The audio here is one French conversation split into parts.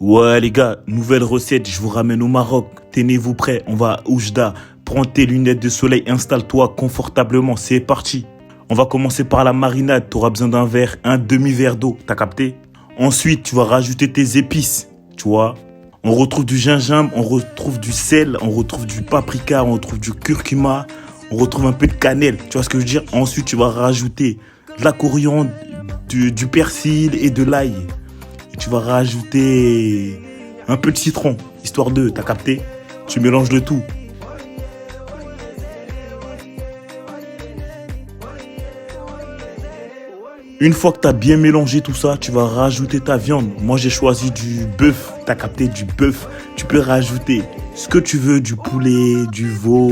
Ouais les gars, nouvelle recette, je vous ramène au Maroc. Tenez-vous prêts, on va à Oujda. Prends tes lunettes de soleil, installe-toi confortablement, c'est parti. On va commencer par la marinade, tu auras besoin d'un verre, un demi-verre d'eau, t'as capté? Ensuite, tu vas rajouter tes épices, tu vois. On retrouve du gingembre, on retrouve du sel, on retrouve du paprika, on retrouve du curcuma, on retrouve un peu de cannelle, tu vois ce que je veux dire? Ensuite, tu vas rajouter de la coriandre, du persil et de l'ail. Et tu vas rajouter un peu de citron, histoire de, t'as capté? Tu mélanges le tout. Une fois que tu as bien mélangé tout ça, tu vas rajouter ta viande. Moi, j'ai choisi du bœuf. Tu as capté du bœuf. Tu peux rajouter ce que tu veux, du poulet, du veau,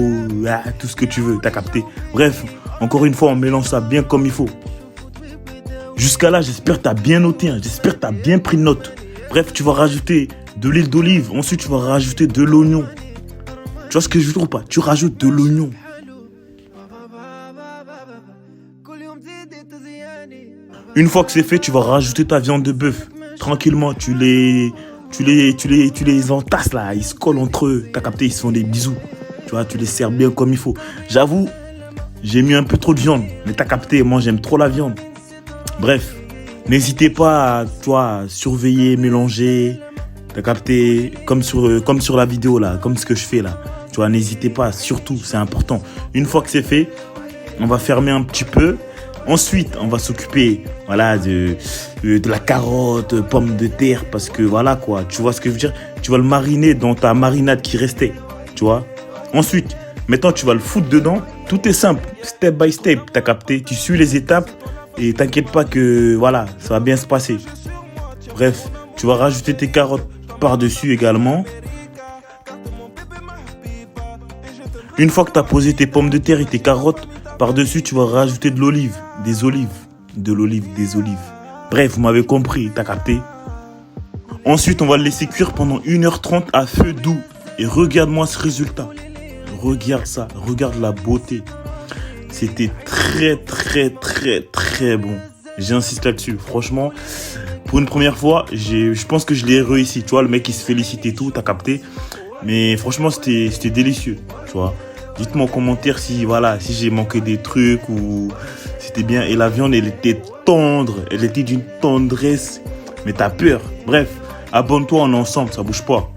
tout ce que tu veux. Tu as capté. Bref, encore une fois, on mélange ça bien comme il faut. Jusqu'à là, j'espère que tu as bien noté. J'espère que tu as bien pris note. Bref, tu vas rajouter de l'huile d'olive. Ensuite, tu vas rajouter de l'oignon. Tu vois ce que je veux dire ou pas? Tu rajoutes de l'oignon. Une fois que c'est fait, tu vas rajouter ta viande de bœuf. Tranquillement, tu les entasses là. Ils se collent entre eux. T'as capté, ils se font des bisous. Tu vois, tu les sers bien comme il faut. J'avoue, j'ai mis un peu trop de viande. Mais t'as capté, moi j'aime trop la viande. Bref, n'hésitez pas à, tu vois, surveiller, mélanger. T'as capté, comme sur la vidéo là, comme ce que je fais là. Tu vois, n'hésitez pas, surtout, c'est important. Une fois que c'est fait, on va fermer un petit peu. Ensuite, on va s'occuper voilà, de la carotte, pomme de terre, parce que voilà quoi, tu vois ce que je veux dire? Tu vas le mariner dans ta marinade qui restait, tu vois? Ensuite, maintenant tu vas le foutre dedans. Tout est simple, step by step, t'as capté? Tu suis les étapes et t'inquiète pas que voilà, ça va bien se passer. Bref, tu vas rajouter tes carottes par-dessus également. Une fois que tu as posé tes pommes de terre et tes carottes, par-dessus, tu vas rajouter de l'olive, des olives, de l'olive, des olives. Bref, vous m'avez compris, t'as capté? Ensuite, on va le laisser cuire pendant 1h30 à feu doux. Et regarde-moi ce résultat. Regarde ça, regarde la beauté. C'était très bon. J'insiste là-dessus. Franchement, pour une première fois, je pense que je l'ai réussi. Tu vois, le mec, il se félicite et tout, t'as capté? Mais franchement, c'était délicieux, tu vois. Dites-moi en commentaire si j'ai manqué des trucs ou c'était bien. Et la viande, elle était tendre. Elle était d'une tendresse. Mais t'as peur. Bref, abonne-toi, on est ensemble, ça bouge pas.